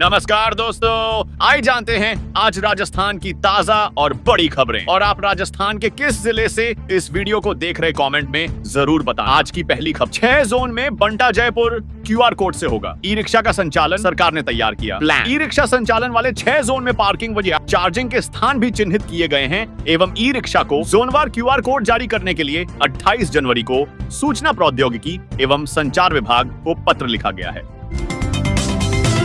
नमस्कार दोस्तों, आइए जानते हैं आज राजस्थान की ताजा और बड़ी खबरें। और आप राजस्थान के किस जिले से इस वीडियो को देख रहे कमेंट में जरूर बताएं। आज की पहली खबर, 6 जोन में बंटा जयपुर QR कोड से होगा। ई रिक्शा का संचालन सरकार ने तैयार किया प्लान। ई रिक्शा संचालन वाले 6 जोन में पार्किंग व चार्जिंग के स्थान भी चिन्हित किए गए हैं एवं ई रिक्शा को जोनवार QR कोड जारी करने के लिए 28 जनवरी को सूचना प्रौद्योगिकी एवं संचार विभाग को पत्र लिखा गया है।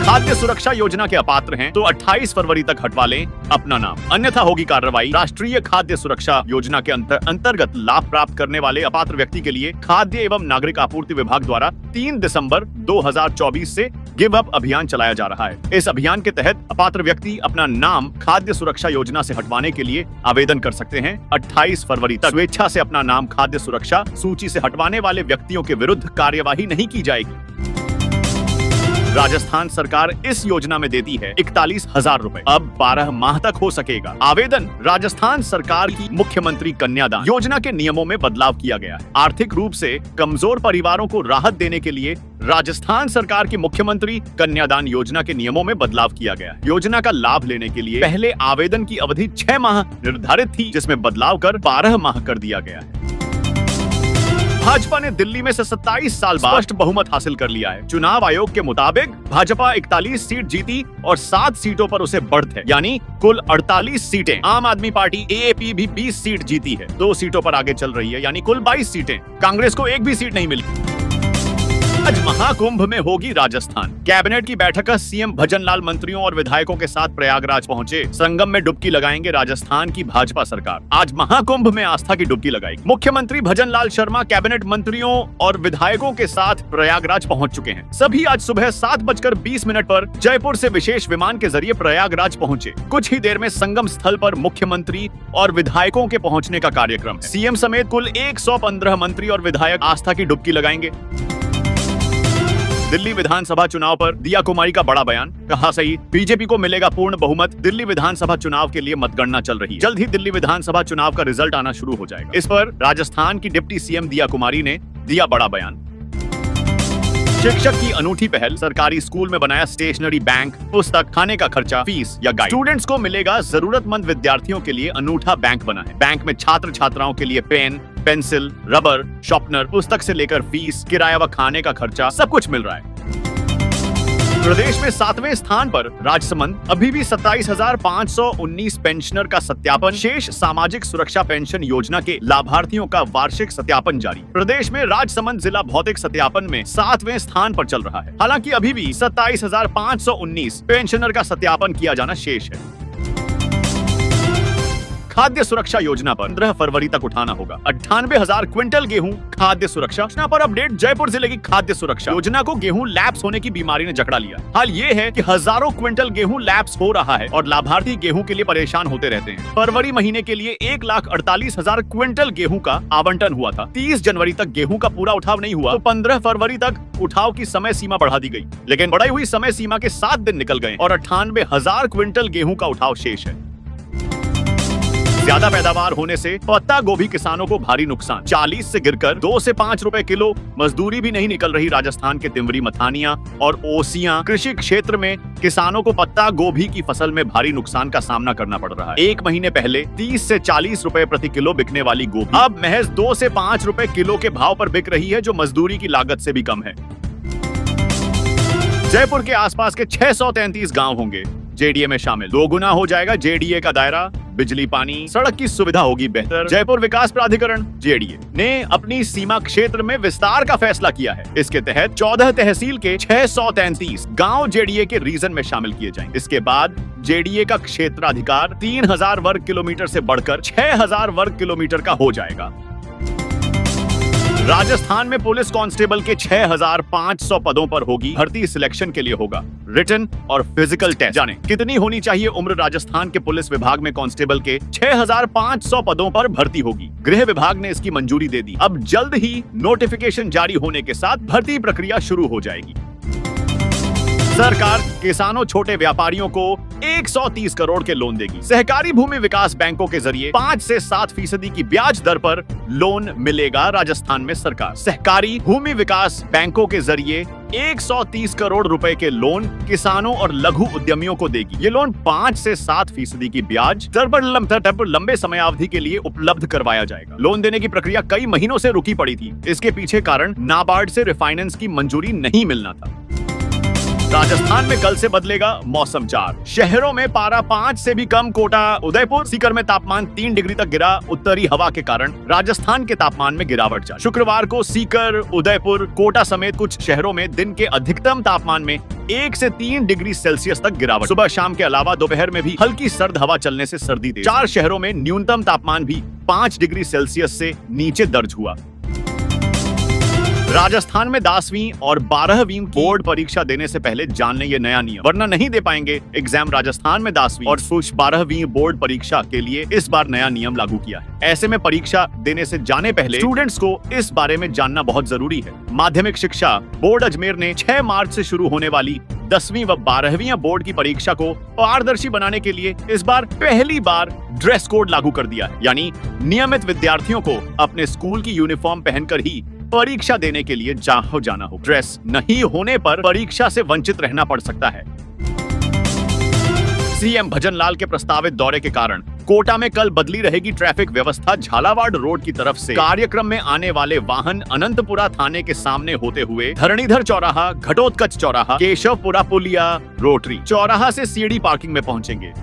खाद्य सुरक्षा योजना के अपात्र हैं तो 28 फरवरी तक हटवा लें अपना नाम, अन्यथा होगी कार्रवाई। राष्ट्रीय खाद्य सुरक्षा योजना के अंतर्गत लाभ प्राप्त करने वाले अपात्र व्यक्ति के लिए खाद्य एवं नागरिक आपूर्ति विभाग द्वारा 3 दिसंबर 2024 से गिव अप अभियान चलाया जा रहा है। इस अभियान के तहत अपात्र व्यक्ति अपना नाम खाद्य सुरक्षा योजना से हटवाने के लिए आवेदन कर सकते हैं। 28 फरवरी तक स्वेच्छा से अपना नाम खाद्य सुरक्षा सूची से हटवाने वाले व्यक्तियों के विरुद्ध कार्यवाही नहीं की जाएगी। राजस्थान सरकार इस योजना में देती है 41,000 रुपए, अब 12 माह तक हो सकेगा आवेदन। राजस्थान सरकार की मुख्यमंत्री कन्यादान योजना के नियमों में बदलाव किया गया है। आर्थिक रूप से कमजोर परिवारों को राहत देने के लिए राजस्थान सरकार की मुख्यमंत्री कन्यादान योजना के नियमों में बदलाव किया गया है। योजना का लाभ लेने के लिए पहले आवेदन की अवधि 6 माह निर्धारित थी, जिसमें बदलाव कर 12 माह कर दिया गया है। भाजपा ने दिल्ली में से 27 साल बाद स्पष्ट बहुमत हासिल कर लिया है। चुनाव आयोग के मुताबिक भाजपा 41 सीट जीती और 7 सीटों पर उसे बढ़त है, यानी कुल 48 सीटें। आम आदमी पार्टी AAP भी 20 सीट जीती है, 2 सीटों पर आगे चल रही है, यानी कुल 22 सीटें। कांग्रेस को एक भी सीट नहीं मिली। आज महाकुंभ में होगी राजस्थान। कैबिनेट की बैठक का सीएम भजनलाल मंत्रियों और विधायकों के साथ प्रयागराज पहुंचे। संगम में डुबकी लगाएंगे राजस्थान की भाजपा सरकार। आज महाकुंभ में आस्था की डुबकी लगाएगी। मुख्यमंत्री भजनलाल शर्मा कैबिनेट मंत्रियों और विधायकों के साथ प्रयागराज पहुंच चुके हैं। सभी आज सुबह 7:20 पर जयपुर से विशेष विमान के जरिए प्रयागराज पहुंचे। कुछ ही देर में संगम स्थल पर मुख्यमंत्री और विधायकों के पहुंचने का कार्यक्रम है। सीएम समेत कुल 115 मंत्री और विधायक आस्था की डुबकी लगाएंगे। दिल्ली विधानसभा चुनाव पर दिया कुमारी का बड़ा बयान, कहा सही बीजेपी को मिलेगा पूर्ण बहुमत। दिल्ली विधानसभा चुनाव के लिए मतगणना चल रही है। जल्द ही दिल्ली विधानसभा चुनाव का रिजल्ट आना शुरू हो जाएगा। इस पर राजस्थान की डिप्टी सीएम दिया कुमारी ने दिया बड़ा बयान। शिक्षक की अनूठी पहल, सरकारी स्कूल में बनाया स्टेशनरी बैंक, पुस्तक, खाने का खर्चा, फीस या गाइड। स्टूडेंट्स को मिलेगा जरूरतमंद विद्यार्थियों के लिए अनूठा बैंक बना है। बैंक में छात्र छात्राओं के लिए पेन, पेंसिल, रबर, शॉर्पनर, पुस्तक से लेकर फीस, किराया व खाने का खर्चा सब कुछ मिल रहा है। प्रदेश में 7वें स्थान पर राजसमंद, अभी भी 27,519 पेंशनर का सत्यापन। शेष सामाजिक सुरक्षा पेंशन योजना के लाभार्थियों का वार्षिक सत्यापन जारी। प्रदेश में राजसमंद जिला भौतिक सत्यापन में 7वें स्थान पर चल रहा है। हालांकि अभी भी 27,519 पेंशनर का सत्यापन किया जाना शेष है। खाद्य सुरक्षा योजना पर 15 फरवरी तक उठाना होगा 98,000 क्विंटल गेहूं। खाद्य सुरक्षा योजना पर अपडेट, जयपुर जिले की खाद्य सुरक्षा योजना को गेहूं लैप्स होने की बीमारी ने जकड़ा लिया। हाल ये है कि हजारों क्विंटल गेहूं लैप्स हो रहा है और लाभार्थी गेहूं के लिए परेशान होते रहते हैं। फरवरी महीने के लिए 1,48,000 क्विंटल गेहूं का आवंटन हुआ था। 30 जनवरी तक गेहूं का पूरा उठाव नहीं हुआ तो 15 फरवरी तक उठाव की समय सीमा बढ़ा दी गई, लेकिन बढ़ाई हुई समय सीमा के 7 दिन निकल गए और 98,000 क्विंटल गेहूं का उठाव शेष है। ज्यादा पैदावार होने से पत्ता गोभी किसानों को भारी नुकसान, 40 से गिरकर 2 से 5 रुपए किलो। मजदूरी भी नहीं निकल रही राजस्थान के तिमरी, मथानिया और ओसियां। कृषि क्षेत्र में किसानों को पत्ता गोभी की फसल में भारी नुकसान का सामना करना पड़ रहा है। एक महीने पहले 30 से 40 रुपए प्रति किलो बिकने वाली गोभी अब महज 2 से 5 रुपए किलो के भाव पर बिक रही है, जो मजदूरी की लागत से भी कम है। जयपुर के आसपास के 633 गांव होंगे JDA में शामिल। 2 गुना हो जाएगा JDA का दायरा। बिजली, पानी, सड़क की सुविधा होगी बेहतर। जयपुर विकास प्राधिकरण JDA ने अपनी सीमा क्षेत्र में विस्तार का फैसला किया है। इसके तहत 14 तहसील के 633 गांव JDA के रीजन में शामिल किए जाएंगे। इसके बाद JDA का क्षेत्राधिकार 3,000 वर्ग किलोमीटर से बढ़कर 6,000 वर्ग किलोमीटर का हो जाएगा। राजस्थान में पुलिस कांस्टेबल के 6,500 पदों पर होगी भर्ती। सिलेक्शन के लिए होगा रिटन और फिजिकल टेस्ट। जाने कितनी होनी चाहिए उम्र। राजस्थान के पुलिस विभाग में कांस्टेबल के 6,500 पदों पर भर्ती होगी। गृह विभाग ने इसकी मंजूरी दे दी। अब जल्द ही नोटिफिकेशन जारी होने के साथ भर्ती प्रक्रिया शुरू हो जाएगी। सरकार किसानों छोटे व्यापारियों को 130 करोड़ के लोन देगी। सहकारी भूमि विकास बैंकों के जरिए 5 से 7% की ब्याज दर पर लोन मिलेगा राजस्थान में। सरकार सहकारी भूमि विकास बैंकों के जरिए 130 करोड़ रुपए के लोन किसानों और लघु उद्यमियों को देगी। ये लोन 5 से 7% की ब्याज दर पर लंबे समयावधि के लिए उपलब्ध करवाया जाएगा। लोन देने की प्रक्रिया कई महीनों से रुकी पड़ी थी। इसके पीछे कारण नाबार्ड से रिफाइनेंस की मंजूरी नहीं मिलना था। राजस्थान में कल से बदलेगा मौसम। 4 शहरों में पारा 5 से भी कम। कोटा, उदयपुर, सीकर में तापमान 3 डिग्री तक गिरा। उत्तरी हवा के कारण राजस्थान के तापमान में गिरावट जारी। शुक्रवार को सीकर, उदयपुर, कोटा समेत कुछ शहरों में दिन के अधिकतम तापमान में 1 से 3 डिग्री सेल्सियस तक गिरावट। सुबह शाम के अलावा दोपहर में भी हल्की सर्द हवा चलने से सर्दी तेज। 4 शहरों में न्यूनतम तापमान भी 5 डिग्री सेल्सियस से नीचे दर्ज हुआ। राजस्थान में 10वीं और 12वीं बोर्ड परीक्षा देने से पहले जान लें ये नया नियम, वरना नहीं दे पाएंगे एग्जाम। राजस्थान में 10वीं और 12वीं बोर्ड परीक्षा के लिए इस बार नया नियम लागू किया है। ऐसे में परीक्षा देने से जाने पहले स्टूडेंट्स को इस बारे में जानना बहुत जरूरी है। माध्यमिक शिक्षा बोर्ड अजमेर ने 6 मार्च से शुरू होने वाली 10वीं व 12वीं बोर्ड की परीक्षा को पारदर्शी बनाने के लिए इस बार पहली बार ड्रेस कोड लागू कर दिया है। यानी नियमित विद्यार्थियों को अपने स्कूल की यूनिफॉर्म पहनकर ही परीक्षा देने के लिए जाना हो। ड्रेस नहीं होने पर परीक्षा से वंचित रहना पड़ सकता है। सीएम भजनलाल के प्रस्तावित दौरे के कारण कोटा में कल बदली रहेगी ट्रैफिक व्यवस्था। झालावाड़ रोड की तरफ से कार्यक्रम में आने वाले वाहन अनंतपुरा थाने के सामने होते हुए धरणीधर चौराहा, घटोत्कच चौराहा, केशवपुरा पुलिया, रोटरी चौराहा से सीढ़ी पार्किंग में पहुंचेंगे।